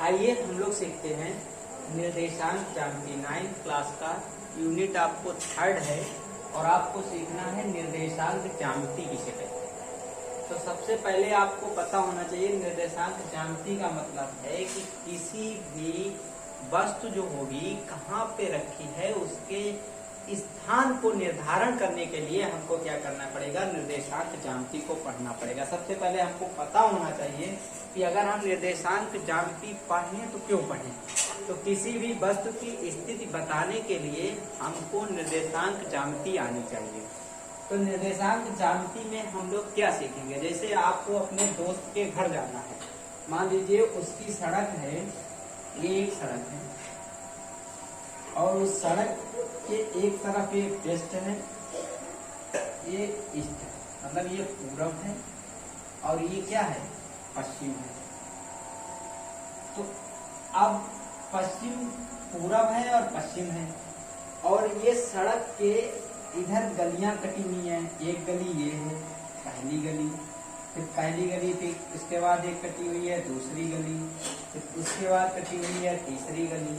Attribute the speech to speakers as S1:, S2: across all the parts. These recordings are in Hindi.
S1: आइए हम लोग सीखते हैं निर्देशांक ज्यामिति 9th क्लास का यूनिट आपको 3rd है और आपको सीखना है निर्देशांक ज्यामिति किसे कहते हैं। तो सबसे पहले आपको पता होना चाहिए निर्देशांक ज्यामिति का मतलब है कि किसी भी वस्तु जो होगी कहाँ पे रखी है उसके स्थान को निर्धारण करने के लिए हमको क्या करना पड़ेगा, निर्देशांक ज्यामिति को पढ़ना पड़ेगा। सबसे पहले हमको पता होना चाहिए कि अगर हम निर्देशांक ज्यामिति पढ़ें तो क्यों पढ़ें। तो किसी भी वस्तु की स्थिति बताने के लिए हमको निर्देशांक ज्यामिति आनी चाहिए। तो निर्देशांक ज्यामिति में हम लोग क्या सीखेंगे, जैसे आपको अपने दोस्त के घर जाना है, मान लीजिए उसकी सड़क है, ये एक सड़क है और उस सड़क के एक तरफ ये वेस्ट है, ये ईस्ट है, मतलब ये पूरब है और ये क्या है, पश्चिम है। तो अब पश्चिम पूरब है और पश्चिम है और ये सड़क के इधर गलियां कटी हुई हैं। एक गली ये है, पहली गली, फिर पहली गली, फिर उसके बाद एक कटी हुई है दूसरी गली, फिर उसके बाद कटी हुई है तीसरी गली,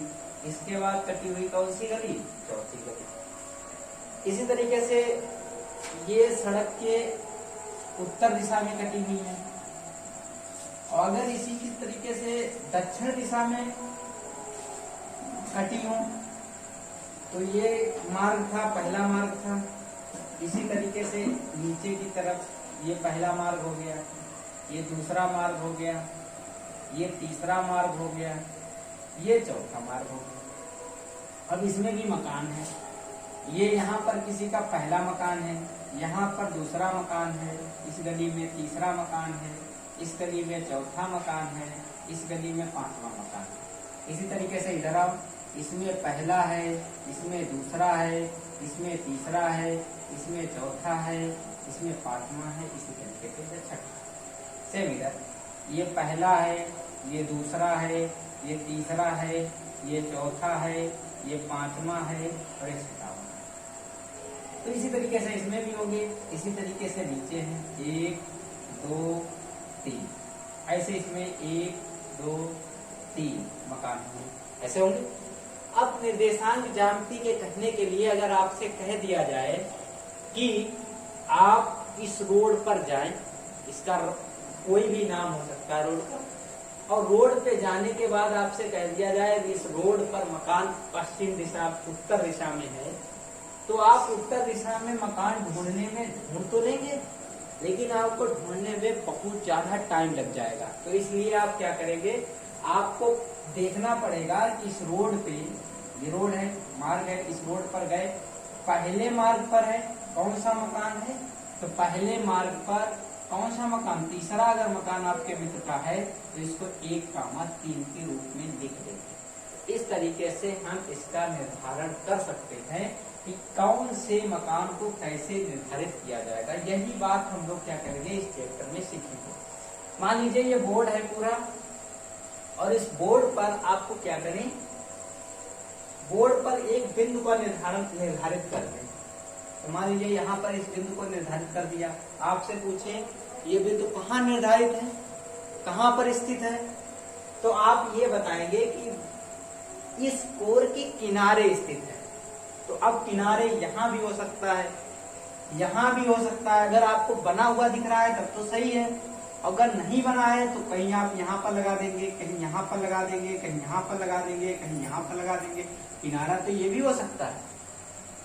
S1: इसके बाद कटी हुई कौन सी गली, चौथी गली। इसी तरीके से ये सड़क के उत्तर दिशा में कटी हुई है और अगर इसी की तरीके से दक्षिण दिशा में कटी हो तो ये मार्ग था, पहला मार्ग था। इसी तरीके से नीचे की तरफ ये पहला मार्ग हो गया, ये दूसरा मार्ग हो गया, ये तीसरा मार्ग हो गया, ये चौथा मार्ग हो गया। अब इसमें भी मकान है, ये यहाँ पर किसी का पहला मकान है, यहाँ पर दूसरा मकान है, इस गली में तीसरा मकान है, इस गली में चौथा मकान है, इस गली में पांचवा मकान है। इसी तरीके से इधर आओ, इसमें पहला है, इसमें दूसरा है, इसमें तीसरा है, इसमें चौथा है, इसमें पांचवा है, इसी तरीके से छठा। सेम इधर ये पहला है, ये दूसरा है, ये तीसरा है, ये चौथा है, ये पांचवा है और ये छठा है। तो इसी तरीके से इसमें भी होंगे। इसी तरीके से नीचे है 1 2 3, ऐसे इसमें 1 2 3 मकान होंगे, ऐसे होंगे। अब निर्देशांक ज्यामिति के कहने के लिए अगर आपसे कह दिया जाए कि आप इस रोड पर जाएं, इसका कोई भी नाम हो सकता है रोड का, और रोड पे जाने के बाद आपसे कह दिया जाए इस रोड पर मकान पश्चिम दिशा उत्तर दिशा में है, तो आप उत्तर दिशा में मकान ढूंढने में ढूंढ तो लेंगे, लेकिन आपको ढूंढने में बहुत ज्यादा टाइम लग जाएगा। तो इसलिए आप क्या करेंगे, आपको देखना पड़ेगा कि इस रोड पे, ये रोड है, मार्ग है, इस रोड पर गए, पहले मार्ग पर है कौन सा मकान है, तो पहले मार्ग पर कौन सा मकान, तीसरा अगर मकान आपके मित्र का है तो इसको 1,3 के रूप में लिख देंगे। इस तरीके से हम इसका निर्धारण कर सकते हैं कि कौन से मकान को कैसे निर्धारित किया जाएगा। यही बात हम लोग क्या करेंगे इस चैप्टर में सीखेंगे। मान लीजिए ये बोर्ड है पूरा और इस बोर्ड पर आपको क्या करें, बोर्ड पर एक बिंदु का निर्धारित कर दें। तो मान लीजिए यहाँ पर इस बिंदु को निर्धारित कर दिया। आपसे पूछे ये बिंदु कहाँ निर्धारित है, कहाँ पर स्थित है, तो आप ये बताएंगे कि इस कोर के किनारे स्थित है। तो अब किनारे यहाँ भी हो सकता है, यहाँ भी हो सकता है। अगर आपको बना हुआ दिख रहा है तब तो सही है, अगर नहीं बना है तो कहीं आप यहाँ पर लगा देंगे, कहीं यहाँ पर लगा देंगे, कहीं यहाँ पर लगा देंगे, कहीं यहाँ पर लगा देंगे। किनारा तो ये भी हो सकता है।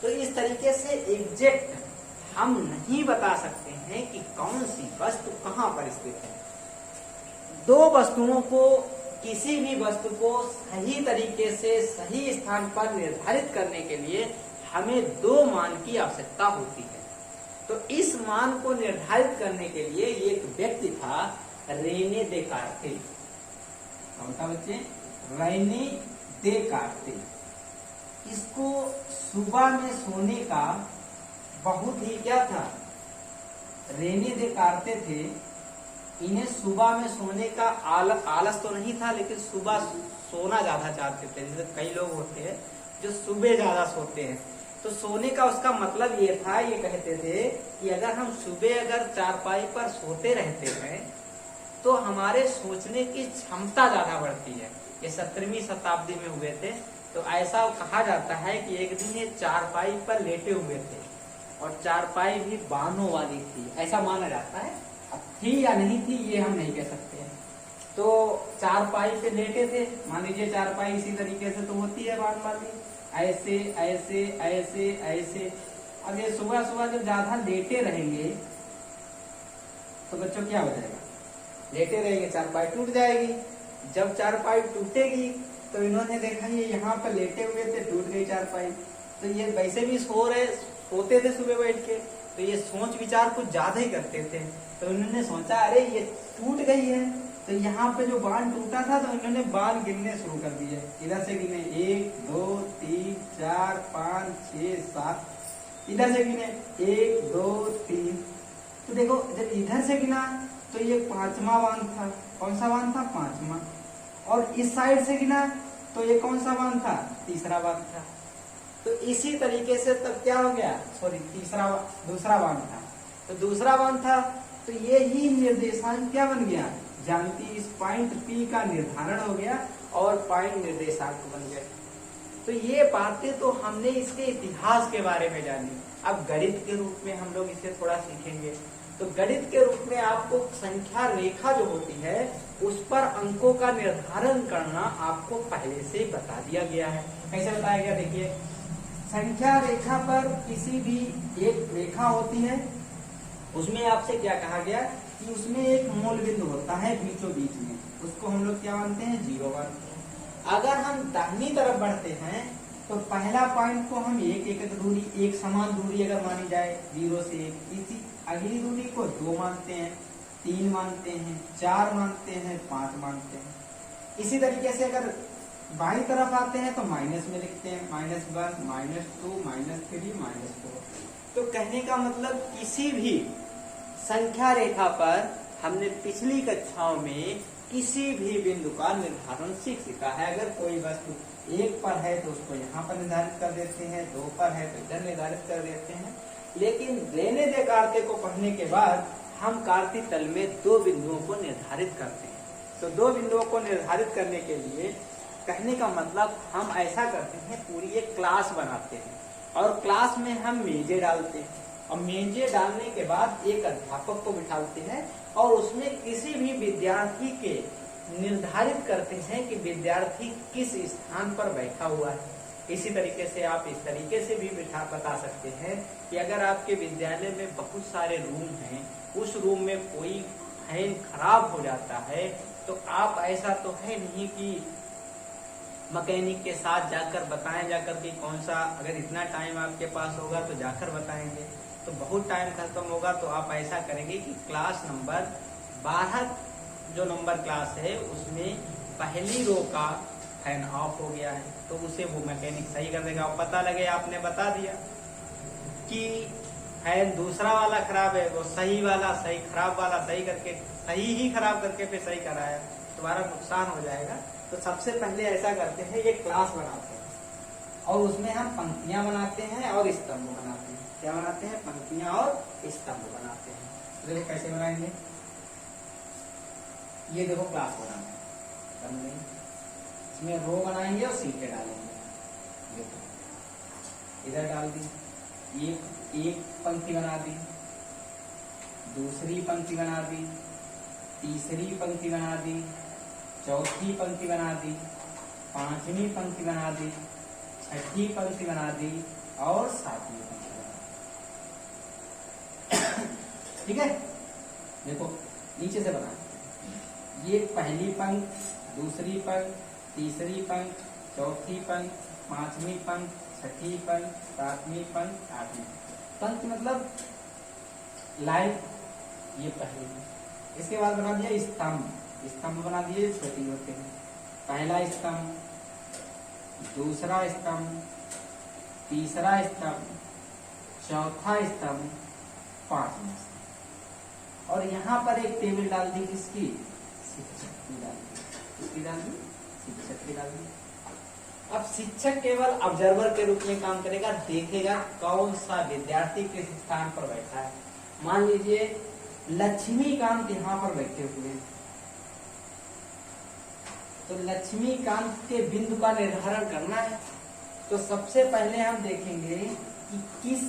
S1: तो इस तरीके से एग्जैक्ट हम नहीं बता सकते हैं कि कौन सी वस्तु कहाँ पर स्थित है। दो वस्तुओं को, किसी भी वस्तु को सही तरीके से सही स्थान पर निर्धारित करने के लिए हमें 2 मान की आवश्यकता होती है। तो इस मान को निर्धारित करने के लिए एक व्यक्ति था, रेने देकार्ते। कौन था बच्चे, रेने देकार्ते। इसको सुबह में सोने का बहुत ही क्या था, रेने देकार्ते थे, इन्हें सुबह में सोने का आलस तो नहीं था, लेकिन सुबह सोना ज्यादा चाहते थे। जैसे कई लोग होते हैं जो सुबह ज्यादा सोते हैं, तो सोने का उसका मतलब ये था, ये कहते थे कि अगर हम सुबह अगर चारपाई पर सोते रहते हैं तो हमारे सोचने की क्षमता ज्यादा बढ़ती है। ये 17वीं शताब्दी में हुए थे। तो ऐसा कहा जाता है कि एक दिन ये चारपाई पर लेटे हुए थे और चारपाई भी बानों वाली थी, ऐसा माना जाता है। अब थी या नहीं थी ये हम नहीं कह सकते हैं। तो चारपाई पे लेटे थे, मान लीजिए चारपाई इसी तरीके से तो होती है बान वाली, ऐसे ऐसे ऐसे ऐसे। अब ये सुबह सुबह जब ज्यादा लेटे रहेंगे तो बच्चों क्या हो जाएगा, लेटे रहेंगे चारपाई टूट जाएगी। जब चारपाई टूटेगी तो इन्होंने देखा ये यहाँ पर लेटे हुए थे, टूट गई चारपाई। तो ये वैसे भी सोते थे सुबह बैठ के, तो ये सोच विचार कुछ ज्यादा ही करते थे। तो इन्होंने सोचा अरे ये टूट गई है, तो यहाँ पे जो बाण टूटा था तो इन्होंने बाण गिनने शुरू कर दिए। इधर से गिने 1 2 3 4 5 6 7, इधर से गिने 1 2 3। तो देखो जब इधर से गिना तो ये 5वां बाण था। कौन सा बाण था, 5वां। और इस साइड से गिना तो ये कौन सा बाण था, 3रा बाण था। तो इसी तरीके से तब क्या हो गया, सॉरी दूसरा बाण था। तो दूसरा बाण था तो ये ही निर्देशांक क्या बन गया, ज्यामिति इस पॉइंट P का निर्धारण हो गया और पॉइंट निर्देशांक बन गए। तो ये बातें तो हमने इसके इतिहास के बारे में जानी। अब गणित के रूप में हम लोग इसे थोड़ा सीखेंगे। तो गणित के रूप में आपको संख्या रेखा जो होती है उस पर अंकों का निर्धारण करना आपको पहले से बता दिया गया है। कैसे बताया गया, देखिए संख्या रेखा पर किसी भी एक रेखा होती है, उसमें आपसे क्या कहा गया कि उसमें एक मूल बिंदु होता है बीचों बीच में, उसको हम लोग क्या मानते हैं, 0 मानते हैं। अगर हम दाहिनी तरफ बढ़ते हैं तो पहला पॉइंट को हम एक दूरी, एक समान दूरी अगर मानी जाए 0 से 1, इसी अगली दूरी को 2 मानते हैं, 3 मानते हैं, 4 मानते हैं, 5 मानते हैं। इसी तरीके से अगर बाईं तरफ आते हैं तो माइनस में लिखते हैं, -1 -2 -3 -4। तो कहने का मतलब किसी भी संख्या रेखा पर हमने पिछली कक्षाओं में किसी भी बिंदु का निर्धारण सीख सीखा है। अगर कोई वस्तु 1 पर है तो उसको यहाँ पर निर्धारित कर देते हैं, 2 पर है तो इधर निर्धारित कर देते हैं। लेकिन लेने दे कार्ते को पढ़ने के बाद हम कार्तीय तल में 2 बिंदुओं को निर्धारित करते हैं। तो 2 बिंदुओं को निर्धारित करने के लिए कहने का मतलब हम ऐसा करते हैं, पूरी एक क्लास बनाते हैं और क्लास में हम मेजे डालते हैं और मेजे डालने के बाद एक अध्यापक को बिठाते हैं और उसमें किसी भी विद्यार्थी के निर्धारित करते हैं कि विद्यार्थी किस स्थान पर बैठा हुआ है। इसी तरीके से आप इस तरीके से भी बता सकते हैं कि अगर आपके विद्यालय में बहुत सारे रूम हैं, उस रूम में कोई फैन खराब हो जाता है तो आप ऐसा तो है नहीं कि मैकेनिक के साथ जाकर बताएं, जाकर कि कौन सा, अगर इतना टाइम आपके पास होगा तो जाकर बताएंगे। तो बहुत टाइम खत्म होगा तो आप ऐसा करेंगे कि क्लास नंबर 12 जो नंबर क्लास है उसमें पहली रो का फैन ऑफ हो गया है तो उसे वो मैकेनिक सही कर देगा। और पता लगे आपने बता दिया कि फैन दूसरा वाला खराब है, वो सही वाला सही, खराब वाला सही करके, सही ही खराब करके फिर सही कराया, तुम्हारा नुकसान हो जाएगा। तो सबसे पहले ऐसा करते हैं, ये क्लास बनाते हैं और उसमें हम पंक्तियां बनाते हैं और स्तंभ बनाते हैं। क्या बनाते हैं, पंक्तियां और स्तंभ बनाते हैं। तो देखो कैसे बनाएंगे, ये देखो क्लास बनाना है, बन गई। इसमें रो बनाएंगे और सीटें डालेंगे। देखो इधर डाल दी, एक पंक्ति बना दी, दूसरी पंक्ति बना दी, तीसरी पंक्ति बना दी, चौथी पंक्ति बना दी, 5वीं पंक्ति बना दी, 6ठी पंक्ति बना दी और 7वीं पंक्ति बना दी। ठीक है, देखो नीचे से बना, ये पहली पंक्ति, दूसरी पंक्ति, तीसरी पंक्ति, चौथी पंक्ति, 5वीं पंक्ति, 6ठी पंक्ति, 7वीं पंक्ति, 8वीं पंक्ति, मतलब लाइन ये पहली। इसके बाद बना दिया स्तंभ, स्तंभ बना दिए, छोटी होते हैं। पहला स्तंभ, दूसरा स्तंभ, तीसरा स्तंभ, चौथा स्तंभ, 5वां स्तंभ। और यहाँ पर एक टेबल डाल दी, किसकी, शिक्षक की डाल दी, किसकी डाल दी, शिक्षक की डाल दी। अब शिक्षक केवल ऑब्जर्वर के रूप में काम करेगा, देखेगा कौन सा विद्यार्थी किस स्थान पर बैठा है। मान लीजिए लक्ष्मीकांत यहाँ पर बैठे हुए हैं, तो लक्ष्मीकांत के बिंदु का निर्धारण करना है। तो सबसे पहले हम देखेंगे कि किस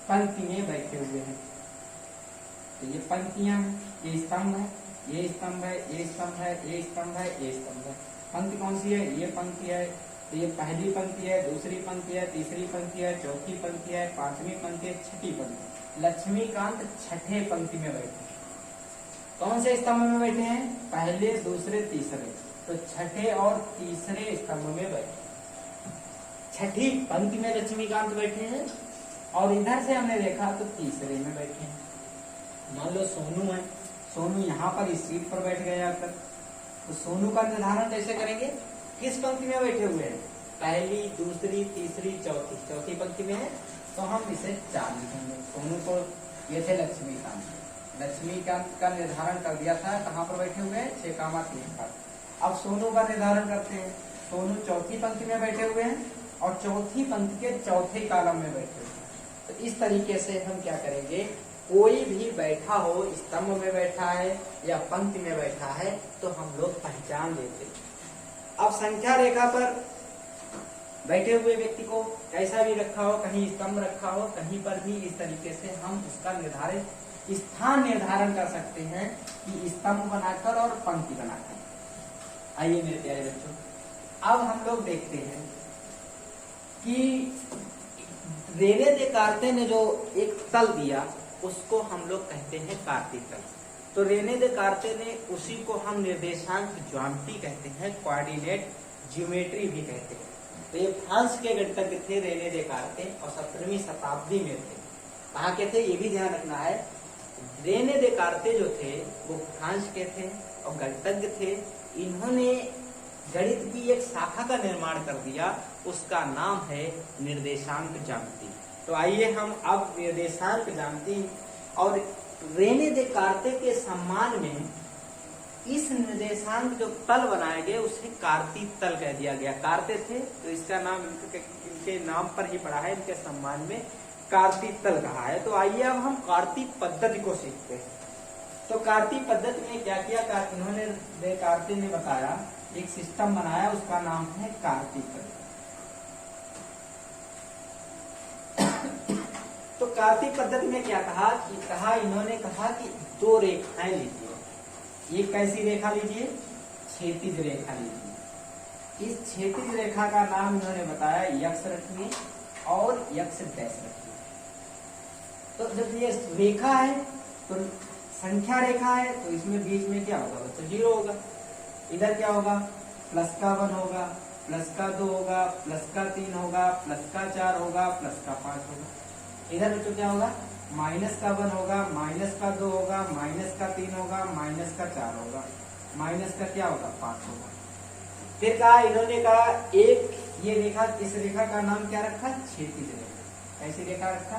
S1: पंक्ति में बैठे हुए हैं। तो ये पंक्तियां हैं, ये स्तंभ है, ये स्तंभ है, ये स्तंभ है, ये स्तंभ है, ये स्तंभ है। पंक्ति कौन सी है? ये पंक्ति है। तो ये पहली पंक्ति है, दूसरी पंक्ति है, तीसरी पंक्ति है, चौथी पंक्ति है, पांचवी पंक्ति है, छठी पंक्ति। लक्ष्मीकांत छठे पंक्ति में बैठे हैं। कौन से स्तंभ में बैठे हैं? पहले, दूसरे, तीसरे। तो छठे और तीसरे स्तंभ में बैठे। छठी पंक्ति में लक्ष्मीकांत बैठे हैं और इधर से हमने देखा तो तीसरे में बैठे हैं। मान लो सोनू है, सोनू यहाँ पर इस सीट पर बैठ गया अब तक। तो सोनू का निर्धारण कैसे करेंगे? किस पंक्ति में बैठे हुए हैं? पहली, दूसरी, तीसरी, चौथी। चौथी पंक्ति में है तो हम इसे 4 लिखेंगे। सोनू को, ये थे लक्ष्मीकांत। लक्ष्मीकांत का निर्धारण कर दिया था, कहाँ पर बैठे हुए हैं? 6,3 पर। अब सोनू का निर्धारण करते हैं। सोनू चौथी पंक्ति में बैठे हुए हैं और चौथी पंक्ति के चौथे कॉलम में बैठे हुए हैं। तो इस तरीके से हम क्या करेंगे, कोई भी बैठा हो, स्तंभ में बैठा है या पंक्ति में बैठा है, तो हम लोग पहचान लेते हैं। अब संख्या रेखा पर बैठे हुए व्यक्ति को कैसा भी रखा हो, कहीं स्तंभ रखा हो, कहीं पर भी इस तरीके से हम उसका स्थान निर्धारण कर सकते हैं कि स्तंभ बनाकर और पंक्ति बनाकर। आइए मेरे प्यारे बच्चों, अब हम लोग देखते हैं कि रेने देकार्ते ने जो एक तल दिया उसको हम लोग कहते हैं कार्तीक तल। तो रेने देकार्ते ने उसी को हम निर्देशांक ज्यामिति कहते हैं, कोऑर्डिनेट ज्योमेट्री भी कहते हैं। तो ये फ्रांस के गणितज्ञ थे रेने देकार्ते और 17वीं शताब्दी में थे। कहाँ के थे ये भी ध्यान रखना है। रेने देकार्ते जो थे वो फ्रांस के थे और गणितज्ञ थे। इन्होंने गणित की एक शाखा का निर्माण कर दिया, उसका नाम है निर्देशांक ज्यामिति। तो आइए हम अब निर्देशांक ज्यामिति और रेने देकार्ते के सम्मान में इस निर्देशांक जो तल बनाए गए उसे कार्तीक तल कह दिया गया। कार्ते थे तो इसका नाम इनके नाम पर ही पड़ा है, इनके सम्मान में कार्तीक तल कहा है। तो आइए अब हम कार्तीक पद्धति को सीखते हैं। तो कार्तीक पद्धति में क्या किया, इन्होंने देकार्ते ने बताया, एक सिस्टम बनाया, उसका नाम है कार्तीक पद्धति। तो कार्तीक पद्धति में क्या कहा, इन्होंने कहा कि 2 रेखाएं लीजिए। एक कैसी रेखा लीजिए? क्षैतिज रेखा लीजिए। इस क्षैतिज रेखा का नाम इन्होंने बताया यक्ष रखिए और यक्ष डैश रखिए। तो जब ये रेखा है तो संख्या रेखा है, तो इसमें बीच में क्या होगा बच्चों? 0 होगा। इधर क्या होगा? प्लस का 1 होगा, प्लस का 2 होगा, प्लस का 3 होगा, प्लस का 4 होगा, प्लस का 5 होगा। इधर बच्चों क्या होगा? माइनस का 1 होगा, माइनस का 2 होगा, माइनस का 3 होगा, माइनस का 4 होगा, माइनस का क्या होगा? 5 होगा। फिर कहा, इन्होंने कहा एक ये रेखा, इस रेखा का नाम क्या रखा? क्षैतिज रेखा। कैसी रेखा रखा?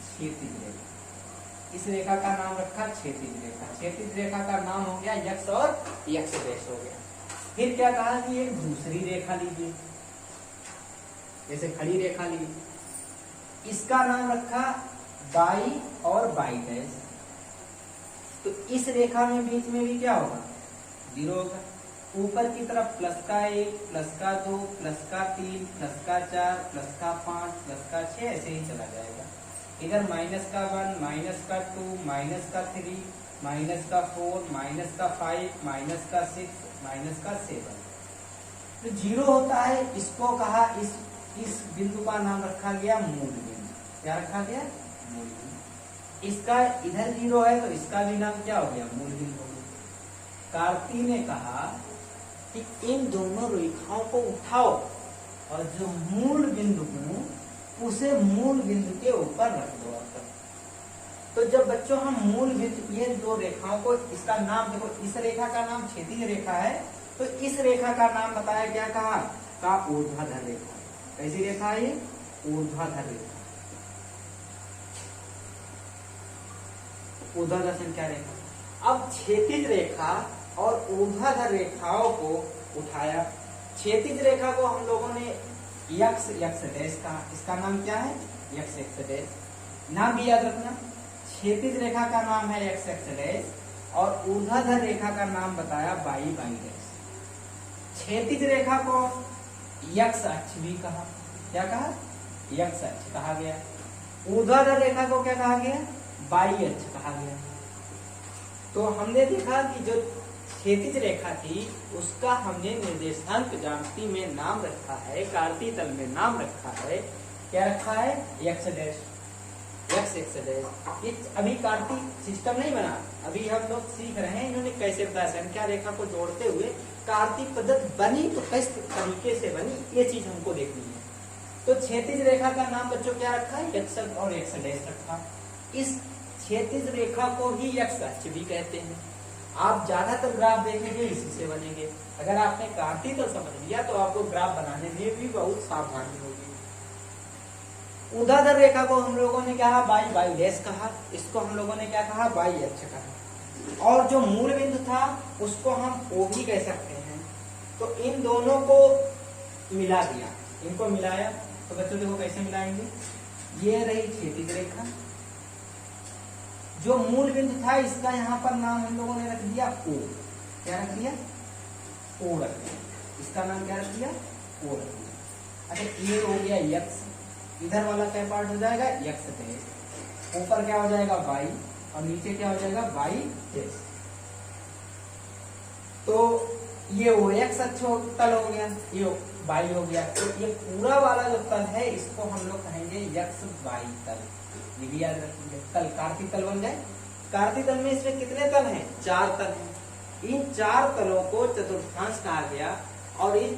S1: क्षैतिज रेखा। इस रेखा का नाम रखा क्षैतिज रेखा। क्षैतिज रेखा का नाम हो गया यक्ष और यक्ष डैश हो गया। फिर क्या कहा कि एक दूसरी रेखा लीजिए, जैसे खड़ी रेखा ली, इसका नाम रखा बाई और बाई डैश। तो इस रेखा में बीच में भी क्या होगा? 0 होगा। ऊपर की तरफ प्लस का 1, प्लस का 2, प्लस का 3, प्लस का 4, प्लस का 5, प्लस का 6, ऐसे ही चला जाएगा। इधर माइनस का 1, माइनस का 2, माइनस का 3, माइनस का 4, माइनस का 5, माइनस का 6, माइनस का 7। तो 0 होता है, इसको कहा, इस बिंदु का नाम रखा गया मूल बिंदु। क्या रखा गया? मूल बिंदु। इसका इधर 0 है तो इसका भी नाम क्या हो गया? मूल बिंदु हो गया। कार्ती ने कहा कि इन दोनों रेखाओं को उठाओ और जो मूल बिंदु हो उसे मूल बिंदु के ऊपर रख दो। तो जब बच्चों हम मूल बिंदु, ये 2 रेखाओं को, इसका नाम देखो, इस रेखा का नाम क्षैतिज रेखा है, तो इस रेखा का नाम बताया क्या? कहा ऊर्ध्वाधर रेखा। कैसी रेखा है ये? ऊर्ध्वाधर रेखा। ऊर्ध्वाधर संख्या रेखा। अब क्षैतिज रेखा और ऊर्ध्वाधर रेखाओं को उठाया। क्षैतिज रेखा को हम लोगों ने यक्ष डैश कहा। इसका नाम क्या है? यक्ष डैश। नाम भी याद रखना। क्षैतिज रेखा का नाम है यक्ष डैश और ऊर्ध्वाधर रेखा का नाम बताया बाई डैश। क्षैतिज रेखा को यक्ष अक्ष भी कहा, क्या कहा, यक्ष अक्ष कहा गया। ऊर्ध्वाधर रेखा को क्या कहा गया, वाई अक्ष कहा गया। तो हमने देखा कि जो क्षैतिज रेखा थी उसका हमने निर्देशांक ज्यामिति में नाम रखा है, कार्तीय तल में नाम रखा है, क्या रखा है, यक्ष डैश, यक्ष एक्स डैश। ये अभी कार्तीय सिस्टम नहीं बना, अभी हम लोग सीख रहे हैं इन्होंने कैसे बताया, संख्या रेखा को जोड़ते हुए कार्तीय पद्धति बनी तो किस तरीके से बनी, ये चीज हमको देखनी है। तो क्षैतिज रेखा का नाम बच्चों क्या रखा है, यक्ष और यक्ष डैश रखा। इस क्षैतिज रेखा को ही यक्ष अक्ष भी कहते हैं। आप ज्यादातर ग्राफ देखेंगे इसी से बनेंगे। अगर आपने कार्तीय तल समझ लिया तो आपको ग्राफ बनाने में भी बहुत सावधानी होगी। ऊर्ध्वाधर रेखा को हम लोगों ने क्या कहा, वाई वाई डैश कहा, इसको हम लोगों ने क्या कहा, वाई अक्ष कहा। और जो मूल बिंदु था उसको हम ओ भी कह सकते हैं। तो इन दोनों को मिला दिया, इनको मिलाया तो बच्चों देखो कैसे मिलाएंगे, ये रही क्षैतिज रेखा, जो मूल बिंदु था इसका यहाँ पर नाम हम लोगों ने रख दिया ओ, क्या रख दिया, ओ रख दिया, इसका नाम क्या रख दिया, ओ रख दिया। अच्छा ये हो गया यक्ष, इधर वाला क्या पार्ट हो जाएगा, यक्ष डैश, ऊपर क्या हो जाएगा वाई और नीचे क्या हो जाएगा, वाई डैश। तो ये ओ एक्स अक्ष तल हो गया, ये वाई हो गया। तो ये पूरा वाला जो तल है इसको हम लोग कहेंगे यक्ष वाई तल, ये भी याद रखेंगे। तल कार्तीय तल बन जाए। कार्तीय तल में इसमें कितने तल हैं, 4 तल हैं। इन 4 तलों को चतुर्थांश कहा गया और इस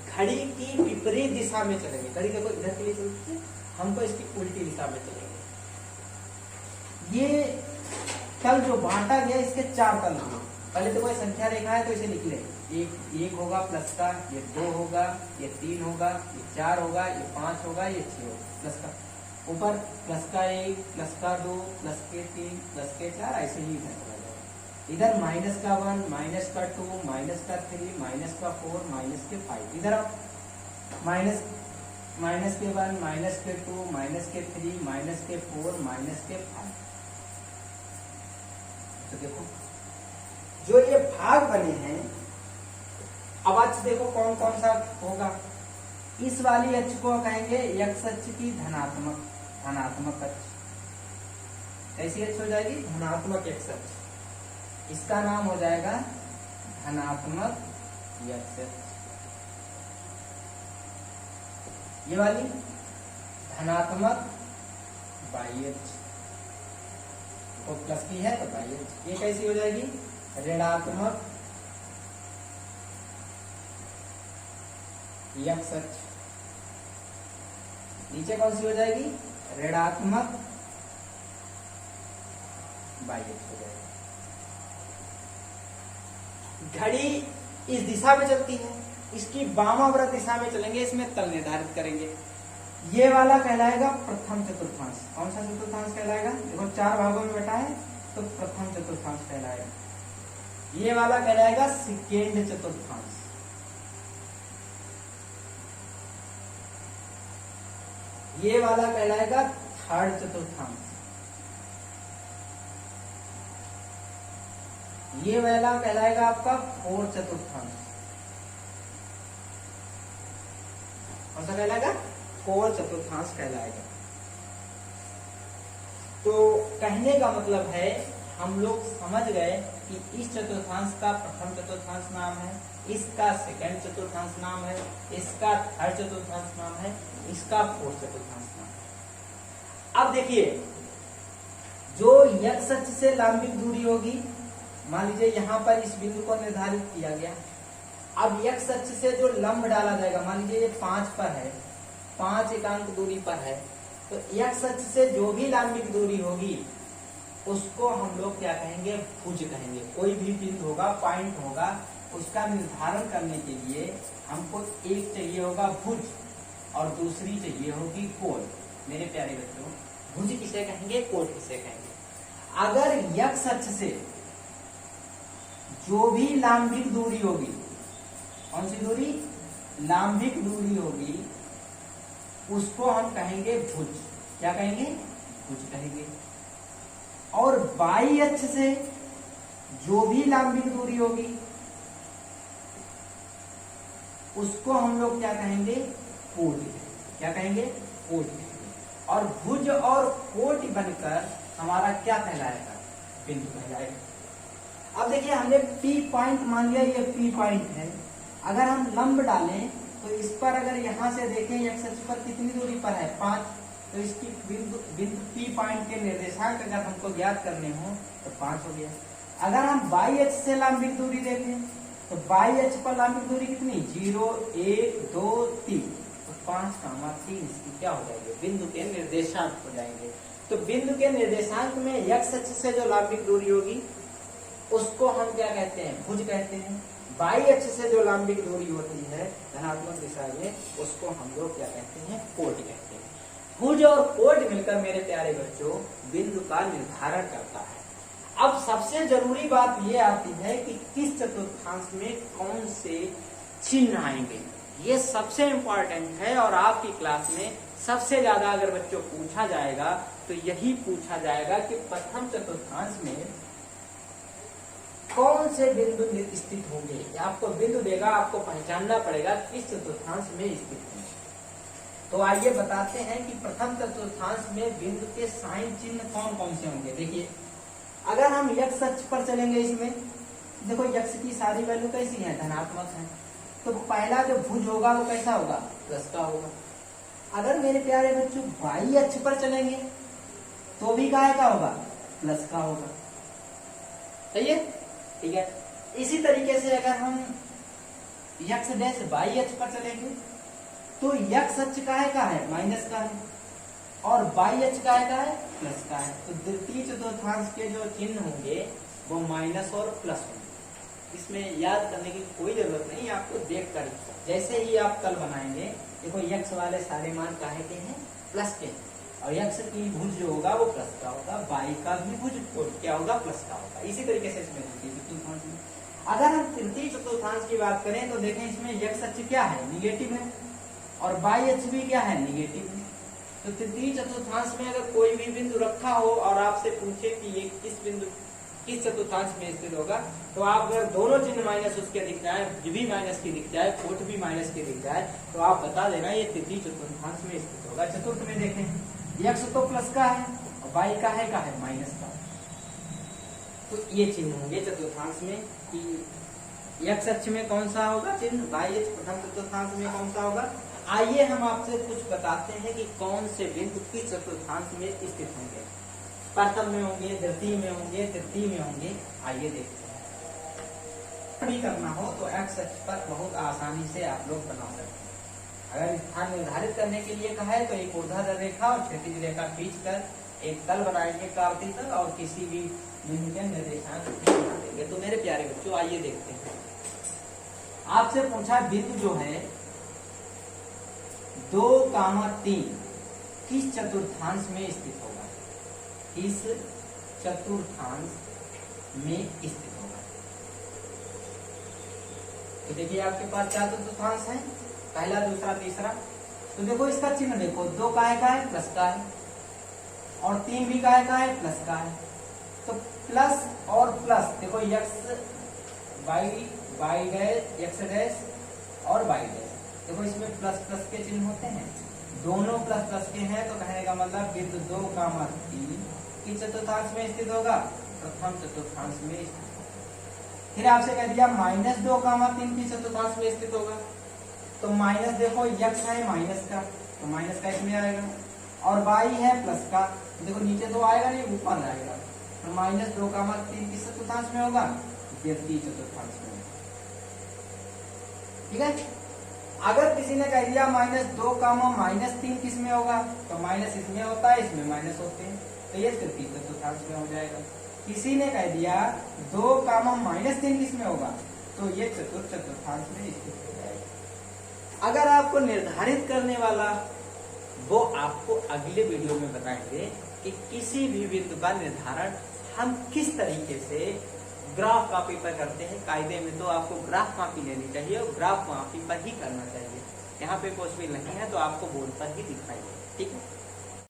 S1: घड़ी की विपरीत दिशा में चलेंगे। घड़ी देखो इधर के लिए चलती है, हमको इसकी उल्टी दिशा में चलेंगे। ये तल जो बांटा गया इसके 4 तल हैं। पहले तो कोई संख्या रेखा है तो इसे लिख ले, एक होगा प्लस का, ये 2 होगा, ये 3 होगा, ये 4 होगा, ये 5 होगा, ये 6 होगा, प्लस का ऊपर प्लस का 1, प्लस का 2, प्लस के 3, प्लस के 4, ऐसे ही इधर चला जाएगा। इधर माइनस का 1, माइनस का 2, माइनस का 3, माइनस का 4, माइनस के 5, इधर माइनस माइनस के 1, माइनस के 2, माइनस के 3, माइनस के 4, माइनस के 5। तो देखो जो ये भाग बने हैं, अब अक्ष देखो कौन कौन सा होगा। इस वाली अक्ष को कहेंगे यक्ष अक्ष की धनात्मक अक्ष। कैसी अक्ष हो जाएगी, धनात्मक यक्ष अक्ष। इसका नाम हो जाएगा धनात्मक यक्ष अक्ष। ये वाली धनात्मक बाह्य अक्ष, तो प्लस की है तो बाह्य अक्ष। ये कैसी हो जाएगी, ऋणात्मक यक्ष अक्ष। नीचे कौन सी हो जाएगी, ऋणात्मक बाह्य अक्ष हो जाएगी। घड़ी इस दिशा में चलती है, इसकी वामाव्रत दिशा में चलेंगे, इसमें तल निर्धारित करेंगे। ये वाला कहलाएगा प्रथम चतुर्थांश। कौन सा चतुर्थांश कहलाएगा, देखो 4 भागों में बटा है तो प्रथम चतुर्थांश कहलाएगा। ये वाला कहलाएगा सेकेंड चतुर्थांश। ये वाला कहलाएगा थर्ड चतुर्थांश। ये वाला कहलाएगा आपका फोर्थ चतुर्थांश। कौन सा कहलाएगा, फोर्थ चतुर्थांश कहलाएगा। तो कहने का मतलब है हम लोग समझ गए कि इस चतुर्थांश का प्रथम चतुर्थांश नाम है, इसका सेकंड चतुर्थांश नाम है, इसका थर्ड चतुर्थांश नाम है, इसका फोर्थ चतुर्थांश नाम है। अब देखिए जो यक्ष अक्ष से लंबित दूरी होगी, मान लीजिए यहाँ पर इस बिंदु को निर्धारित किया गया। अब यक्ष अक्ष से जो लंब डाला जाएगा, मान लीजिए ये 5 पर है, 5 एकांक दूरी पर है, तो यक्ष अक्ष से जो भी लंबित दूरी होगी उसको हम लोग क्या कहेंगे, भुज कहेंगे। कोई भी बिंदु होगा, पॉइंट होगा, उसका निर्धारण करने के लिए हमको एक चाहिए होगा भुज और दूसरी चाहिए होगी कोण। मेरे प्यारे बच्चों, भुज किसे कहेंगे, कोण किसे कहेंगे। अगर यक्ष अक्ष से जो भी लंबित दूरी होगी, कौन सी दूरी, लंबित दूरी होगी, उसको हम कहेंगे भुज। क्या कहेंगे, भुज कहेंगे। और बाई अक्ष से जो भी लंबित दूरी होगी उसको हम लोग क्या कहेंगे, कोटि। क्या कहेंगे, कोटि। और भुज और कोटि बनकर हमारा क्या कहलाएगा, बिंदु कहलाएगा। अब देखिए हमने P पॉइंट मान लिया, ये P पॉइंट है। अगर हम लंब डालें तो इस पर अगर यहां से देखें x अक्ष पर कितनी दूरी पर है, 5, तो इसकी बिंदु P पॉइंट के निर्देशांक अगर हमको ज्ञात करने हो तो 5 हो गया। अगर हम y अक्ष से लंबित दूरी देखें तो y अक्ष पर लंबित दूरी कितनी, 0, 1, 2, 3, तो 5, 3 इसकी क्या हो जाएगी, बिंदु के निर्देशांक हो जाएंगे। तो बिंदु के निर्देशांक में x अक्ष से जो लंबित दूरी होगी उसको हम क्या कहते हैं, भुज कहते हैं। y अक्ष से जो लंबित दूरी होती है धनात्मक दिशा में, उसको हम लोग क्या कहते हैं, कोटि कहते हैं। भुज और कोटि मिलकर मेरे प्यारे बच्चों बिंदु का निर्धारण करता है। अब सबसे जरूरी बात यह आती है कि किस चतुर्थांश में कौन से चिन्ह आएंगे, ये सबसे इंपॉर्टेंट है। और आपकी क्लास में सबसे ज्यादा अगर बच्चों पूछा जाएगा तो यही पूछा जाएगा कि प्रथम चतुर्थांश में कौन से बिंदु स्थित होंगे। आपको बिंदु देगा, आपको पहचानना पड़ेगा किस चतुर्थांश में स्थित है। तो आइए बताते हैं कि प्रथम चतुर्थांश में बिंदु के साइन चिन्ह कौन कौन से होंगे। देखिए अगर हम x अक्ष पर चलेंगे, इसमें देखो x की सारी वैल्यू कैसी है, धनात्मक है, तो पहला जो भुज होगा वो कैसा होगा, प्लस का होगा। अगर मेरे प्यारे बच्चों y अक्ष पर चलेंगे तो भी काय का होगा, प्लस का होगा। सही है, ठीक है। इसी तरीके से अगर हम x डैश y अक्ष पर चलेंगे तो x अक्ष काय का है, माइनस का है, और y अक्ष काय का है, प्लस का है। तो द्वितीय चतुर्थांश के जो चिन्ह होंगे वो माइनस और प्लस होंगे। इसमें याद करने की कोई जरूरत नहीं, आपको देख कर जैसे ही आप कल बनाएंगे, देखो x वाले सारे मान काहे के हैं, प्लस के, और x की भुज जो होगा वो प्लस का होगा, y का भी भुज क्या होगा, प्लस का होगा। इसी तरीके से इसमें द्वितीय चतुर्थांश में अगर हम तृतीय चतुर्थांश की बात करें तो देखें इसमें x अक्ष क्या है, निगेटिव है, और y अक्ष भी क्या है, निगेटिव है। तो तृतीय चतुर्थांश में अगर कोई भी बिंदु रखा हो और आपसे पूछे कि ये किस चतुर्थांश में स्थित होगा, तो आप अगर दोनों चिन्ह माइनस उसके दिख जाए, भी माइनस की दिख जाए, कोट भी माइनस की दिख जाए, तो आप बता देना ये तृतीय चतुर्थांश में स्थित होगा। चतुर्थ में देखें x तो प्लस का है और y का है माइनस का। तो ये चिन्ह होंगे चतुर्थांश में कि x अक्ष में कौन सा होगा चिन्ह, y अक्ष प्रथम चतुर्थांश में कौन सा होगा। आइए हम आपसे कुछ बताते हैं कि कौन से बिंदु किस चतुर्थांश में स्थित होंगे, प्रथम में होंगे, द्वितीय में होंगे, तृतीय में होंगे। आइए देखते हैं। भी करना हो तो x अक्ष पर बहुत आसानी से आप लोग बना सकते हैं। अगर स्थान निर्धारित करने के लिए कहा है तो एक ऊर्ध्वाधर रेखा और क्षैतिज रेखा खींचकर एक तल बनाएंगे कार्तीय तल, और किसी भी बिंदु के निर्देशांक बना देंगे। तो मेरे प्यारे बच्चों आइए देखते हैं। आपसे पूछा बिंदु जो है 2,3 किस चतुर्थांश में स्थित होगा, किस चतुर्थांश में स्थित होगा। तो देखिए आपके पास 4 चतुर्थांश है, पहला, दूसरा, तीसरा। तो देखो इसका चिन्ह देखो, 2 का है, प्लस का है, और 3 भी का है, प्लस का है। तो प्लस और प्लस देखो y डैश, x डैश और y डैश, देखो इसमें प्लस प्लस के चिन्ह होते हैं, दोनों प्लस प्लस के हैं। तो कहने का मतलब बिंदु 2,3 किस चतुर्थांश में स्थित होगा, प्रथम चतुर्थांश में स्थित होगा। फिर आपसे कह दिया -2,3 किस चतुर्थांश में स्थित होगा। तो माइनस देखो x है माइनस का, तो माइनस का इसमें आएगा, और y है प्लस का, देखो नीचे 2 आएगा नहीं, ऊपर आएगा। तो -2,3 किस चतुर्थांश में होगा, द्वितीय चतुर्थांश में। ठीक है। अगर किसी ने कह दिया -2,-3 किस में होगा, तो माइनस इसमें होता है, इसमें माइनस होते हैं, तो ये तृतीय चतुर्थांश में हो जाएगा। किसी ने कह दिया 2,-3 किस में होगा, तो ये चतुर्थ चतुर्थांश में स्थित हो जाएगा। अगर आपको निर्धारित करने वाला वो आपको अगले वीडियो में बताएंगे कि किसी भी बिंदु का निर्धारण हम किस तरीके से ग्राफ कॉपी पर करते हैं। कायदे में तो आपको ग्राफ कॉपी लेनी चाहिए और ग्राफ कॉपी पर ही करना चाहिए। यहाँ पे पॉसिबल नहीं है तो आपको बोर्ड पर ही दिखाइए। ठीक है।